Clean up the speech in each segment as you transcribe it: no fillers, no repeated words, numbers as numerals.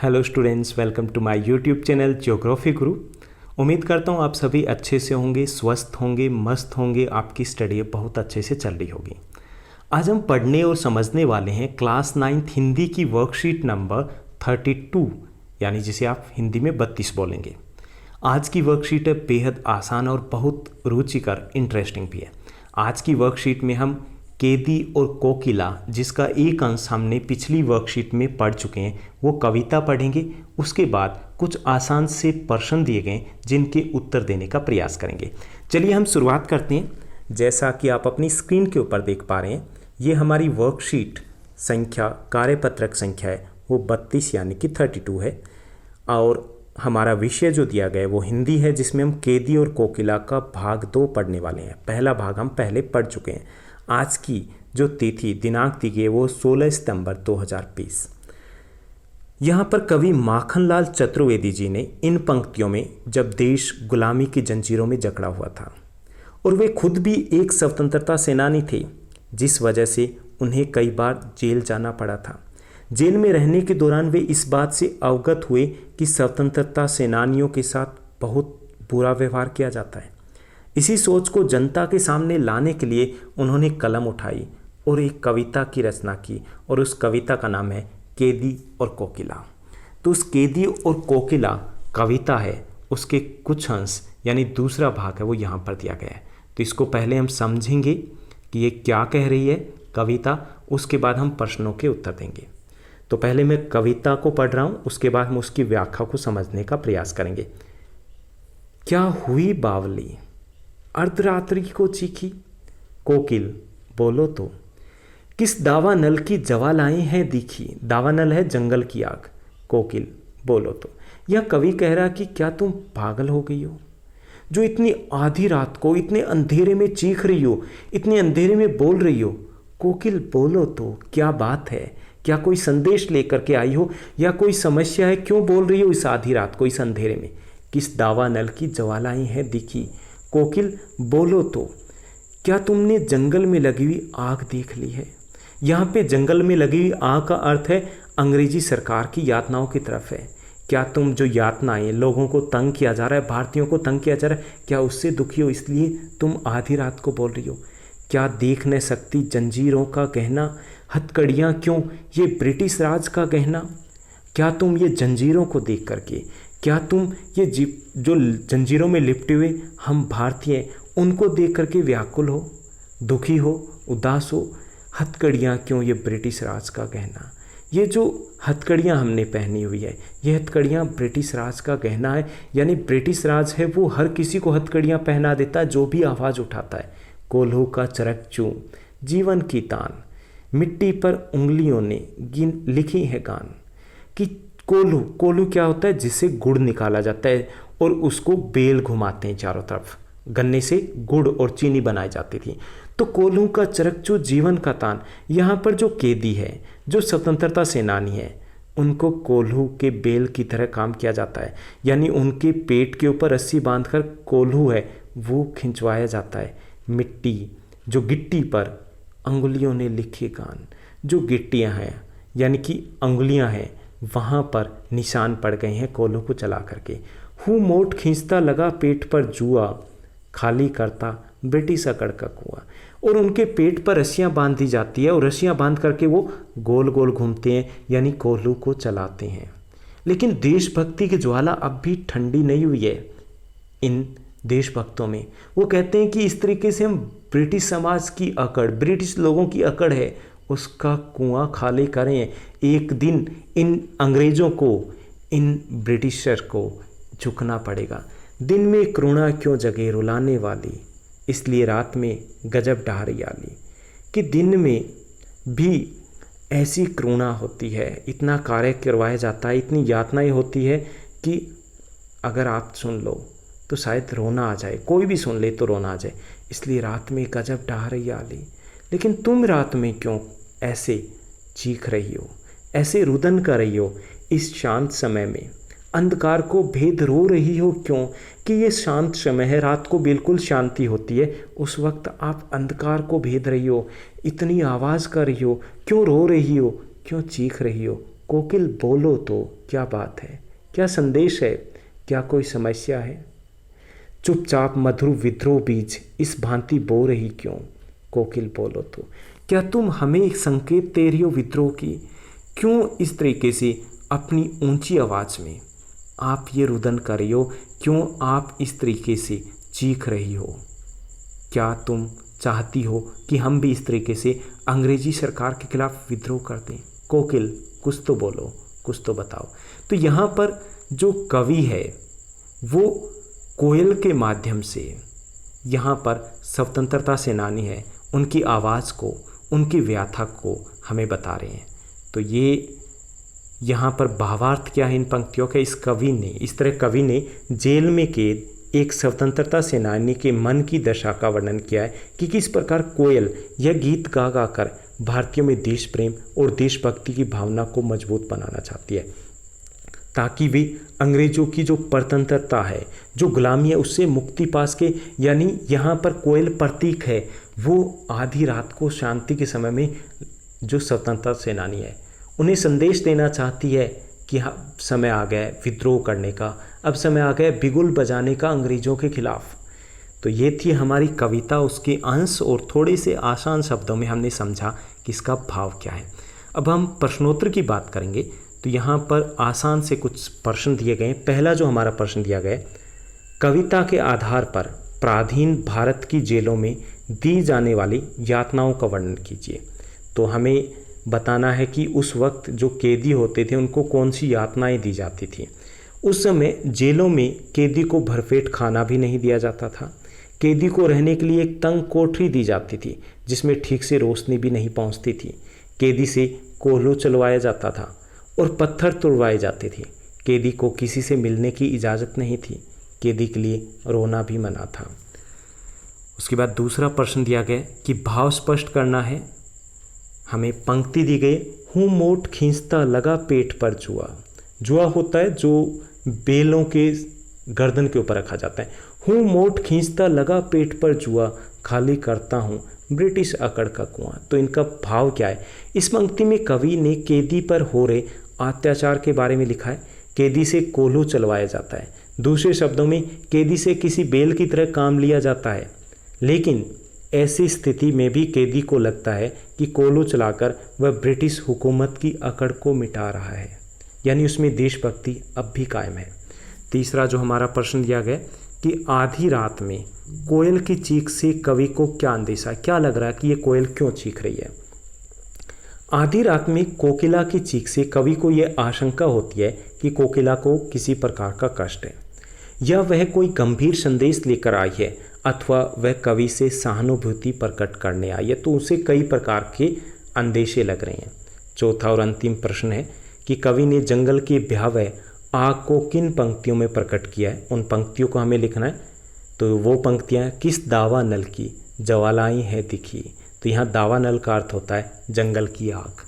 Hello students, welcome to my YouTube channel geography Guru. उम्मीद करता हूँ आप सभी अच्छे से होंगे, स्वस्थ होंगे, मस्त होंगे, आपकी स्टडी बहुत अच्छे से चल रही होगी। आज हम पढ़ने और समझने वाले हैं क्लास 9 हिंदी की वर्कशीट नंबर 32, यानी जिसे आप हिंदी में 32 बोलेंगे। आज की वर्कशीट है बेहद आसान और बहुत रुचिकर, इंटरेस्टिंग भी है। आज की वर्कशीट में हम केदी और कोकिला, जिसका एक अंश हमने पिछली वर्कशीट में पढ़ चुके हैं, वो कविता पढ़ेंगे। उसके बाद कुछ आसान से प्रश्न दिए गए जिनके उत्तर देने का प्रयास करेंगे। चलिए हम शुरुआत करते हैं। जैसा कि आप अपनी स्क्रीन के ऊपर देख पा रहे हैं, ये हमारी वर्कशीट संख्या, कार्यपत्रक संख्या है वो 32 यानी कि 32 है। और हमारा विषय जो दिया गया है वो हिंदी है, जिसमें हम केदी और कोकिला का भाग 2 पढ़ने वाले हैं। पहला भाग हम पहले पढ़ चुके हैं। आज की जो तिथि दिनांक दी गई है वो 16 सितंबर 2020। यहाँ पर कवि माखनलाल चतुर्वेदी जी ने इन पंक्तियों में जब देश गुलामी की जंजीरों में जकड़ा हुआ था और वे खुद भी एक स्वतंत्रता सेनानी थे, जिस वजह से उन्हें कई बार जेल जाना पड़ा था। जेल में रहने के दौरान वे इस बात से अवगत हुए कि स्वतंत्रता सेनानियों के साथ बहुत बुरा व्यवहार किया जाता है। इसी सोच को जनता के सामने लाने के लिए उन्होंने कलम उठाई और एक कविता की रचना की, और उस कविता का नाम है केदी और कोकिला। तो उस केदी और कोकिला कविता है, उसके कुछ अंश यानी दूसरा भाग है वो यहाँ पर दिया गया है। तो इसको पहले हम समझेंगे कि ये क्या कह रही है कविता, उसके बाद हम प्रश्नों के उत्तर देंगे। तो पहले मैं कविता को पढ़ रहा हूँ, उसके बाद हम उसकी व्याख्या को समझने का प्रयास करेंगे। क्या हुई बावली अर्धरात्रि को चीखी, कोकिल बोलो तो किस दावानल की ज्वालाएं हैं दिखी। दावानल है जंगल की आग। कोकिल बोलो तो। यह कवि कह रहा कि क्या तुम पागल हो गई हो, जो इतनी आधी रात को इतने अंधेरे में चीख रही हो, इतने अंधेरे में बोल रही हो। कोकिल बोलो तो, क्या बात है, क्या कोई संदेश लेकर के आई हो या कोई समस्या है, क्यों बोल रही हो इस आधी रात को, इस अंधेरे में। किस दावानल की ज्वालाएं हैं दिखी। कोकिल बोलो तो, क्या तुमने जंगल में लगी हुई आग देख ली है। यहाँ पे जंगल में लगी हुई आग का अर्थ है अंग्रेजी सरकार की यातनाओं की तरफ है। क्या तुम जो यातनाएं, लोगों को तंग किया जा रहा है, भारतीयों को तंग किया जा रहा है, क्या उससे दुखी हो, इसलिए तुम आधी रात को बोल रही हो। क्या देख न सकती जंजीरों का गहना, हथकड़ियाँ क्यों ये ब्रिटिश राज का गहना। क्या तुम ये जंजीरों को देख करके, क्या तुम ये जो जंजीरों में लिपटे हुए हम भारतीय, उनको देख करके व्याकुल हो, दुखी हो, उदास हो। हथकड़ियाँ क्यों ये ब्रिटिश राज का गहना। ये जो हथकड़ियाँ हमने पहनी हुई है, ये हथकड़ियाँ ब्रिटिश राज का गहना है, यानी ब्रिटिश राज है वो हर किसी को हथकड़ियाँ पहना देता है जो भी आवाज़ उठाता है। कोल्हू का चरक चूं जीवन की तान, मिट्टी पर उंगलियों ने लिखी है गान। कि कोल्हू क्या होता है, जिससे गुड़ निकाला जाता है और उसको बेल घुमाते हैं चारों तरफ। गन्ने से गुड़ और चीनी बनाई जाती थी। तो कोल्हू का चरकचू जीवन का तान, यहाँ पर जो केदी है, जो स्वतंत्रता सेनानी है, उनको कोल्हू के बेल की तरह काम किया जाता है, यानी उनके पेट के ऊपर रस्सी बांधकर कोल्हू है वो खिंचवाया जाता है। मिट्टी, जो गिट्टी पर अंगुलियों ने लिखे गान, जो गिट्टियाँ हैं यानी कि अंगुलियाँ हैं, वहाँ पर निशान पड़ गए हैं कोल्हू को चला करके। हूँ मोट खींचता लगा पेट पर जुआ, खाली करता ब्रिटिश अकड़ का कुआं। और उनके पेट पर रस्सियाँ बांध दी जाती है और रस्सियाँ बांध करके वो गोल गोल घूमते हैं, यानी कोल्हू को चलाते हैं। लेकिन देशभक्ति की ज्वाला अब भी ठंडी नहीं हुई है इन देशभक्तों में। वो कहते हैं कि इस तरीके से हम ब्रिटिश समाज की अकड़, ब्रिटिश लोगों की अकड़ है, उसका कुआं खाली करें। एक दिन इन अंग्रेज़ों को, इन ब्रिटिशर को झुकना पड़ेगा। दिन में करुणा क्यों जगे रुलाने वाली, इसलिए रात में गजब डहारी आली। कि दिन में भी ऐसी करुणा होती है, इतना कार्य करवाया जाता है, इतनी यातनाएं होती है कि अगर आप सुन लो तो शायद रोना आ जाए, कोई भी सुन ले तो रोना आ जाए। इसलिए रात में गजब डहारी आली। लेकिन तुम रात में क्यों ऐसे चीख रही हो, ऐसे रुदन कर रही हो। इस शांत समय में अंधकार को भेद रो रही हो क्यों। कि ये शांत समय है, रात को बिल्कुल शांति होती है, उस वक्त आप अंधकार को भेद रही हो, इतनी आवाज़ कर रही हो, क्यों रो रही हो, क्यों चीख रही हो। कोकिल बोलो तो, क्या बात है, क्या संदेश है, क्या कोई समस्या है? चुपचाप मधुर विद्रोह बीज इस भांति बो रही क्यों? कोकिल बोलो तो, क्या तुम हमें एक संकेत दे रही हो विद्रोह की? क्यों इस तरीके से अपनी ऊंची आवाज़ में आप ये रुदन कर रही हो? क्यों आप इस तरीके से चीख रही हो? क्या तुम चाहती हो कि हम भी इस तरीके से अंग्रेजी सरकार के खिलाफ विद्रोह कर दें? कोकिल कुछ तो बोलो, कुछ तो बताओ। तो यहाँ पर जो कवि है वो कोयल के माध्यम से यहाँ पर स्वतंत्रता सेनानी है, उनकी आवाज़ को, उनकी व्याथा को हमें बता रहे हैं। तो ये यहाँ पर भावार्थ क्या है इन पंक्तियों का? इस तरह कवि ने जेल में कैद एक स्वतंत्रता सेनानी के मन की दशा का वर्णन किया है कि किस प्रकार कोयल यह गीत गा गा कर भारतीयों में देश प्रेम और देशभक्ति की भावना को मजबूत बनाना चाहती है, ताकि वे अंग्रेजों की जो परतंत्रता है, जो गुलामी है, उससे मुक्ति पा सके। यानी यहाँ पर कोयल प्रतीक है, वो आधी रात को शांति के समय में जो स्वतंत्रता सेनानी है उन्हें संदेश देना चाहती है कि हाँ, समय आ गया है विद्रोह करने का, अब समय आ गया है बिगुल बजाने का अंग्रेज़ों के खिलाफ। तो ये थी हमारी कविता, उसके अंश, और थोड़े से आसान शब्दों में हमने समझा कि इसका भाव क्या है। अब हम प्रश्नोत्तर की बात करेंगे। तो यहाँ पर आसान से कुछ प्रश्न दिए गए हैं। पहला जो हमारा प्रश्न दिया गया, कविता के आधार पर पराधीन भारत की जेलों में दी जाने वाली यातनाओं का वर्णन कीजिए। तो हमें बताना है कि उस वक्त जो कैदी होते थे उनको कौन सी यातनाएं दी जाती थी। उस समय जेलों में कैदी को भरपेट खाना भी नहीं दिया जाता था। कैदी को रहने के लिए एक तंग कोठरी दी जाती थी जिसमें ठीक से रोशनी भी नहीं पहुंचती थी। कैदी से कोल्हू चलवाया जाता था और पत्थर तुड़वाए जाते थे। कैदी को किसी से मिलने की इजाज़त नहीं थी। कैदी के लिए रोना भी मना था। उसके बाद दूसरा प्रश्न दिया गया कि भाव स्पष्ट करना है। हमें पंक्ति दी गई, हूँ मोट खींचता लगा पेट पर जुआ। जुआ होता है जो बेलों के गर्दन के ऊपर रखा जाता है। हूँ मोट खींचता लगा पेट पर जुआ, खाली करता हूँ ब्रिटिश अकड़ का कुआं। तो इनका भाव क्या है? इस पंक्ति में कवि ने कैदी पर हो रहे अत्याचार के बारे में लिखा है। कैदी से कोल्हू चलवाया जाता है। दूसरे शब्दों में कैदी से किसी बेल की तरह काम लिया जाता है। लेकिन ऐसी स्थिति में भी कैदी को लगता है कि कोल्हू चलाकर वह ब्रिटिश हुकूमत की अकड़ को मिटा रहा है, यानी उसमें देशभक्ति अब भी कायम है। तीसरा जो हमारा प्रश्न दिया गया कि आधी रात में कोयल की चीख से कवि को क्या अंदेशा, क्या लग रहा है कि ये कोयल क्यों चीख रही है? आधी रात में कोकिला की चीख से कवि को यह आशंका होती है कि कोकिला को किसी प्रकार का कष्ट है, या वह कोई गंभीर संदेश लेकर आई है, अथवा वह कवि से सहानुभूति प्रकट करने आई है। तो उसे कई प्रकार के अंदेशे लग रहे हैं। चौथा और अंतिम प्रश्न है कि कवि ने जंगल की भयावह आग को किन पंक्तियों में प्रकट किया है? उन पंक्तियों को हमें लिखना है। तो वो पंक्तियाँ, किस दावा नल की ज्वालाएं है दिखी। तो यहाँ दावा नल का अर्थ होता है जंगल की आग।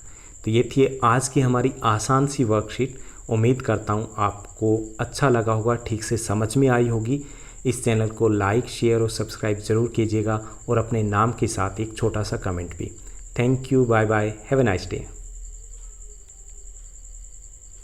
तो ये थी आज की हमारी आसान सी वर्कशीट। उम्मीद करता हूँ आपको अच्छा लगा होगा, ठीक से समझ में आई होगी। इस चैनल को लाइक, शेयर और सब्सक्राइब ज़रूर कीजिएगा और अपने नाम के साथ एक छोटा सा कमेंट भी। Thank you, bye bye, have a nice day.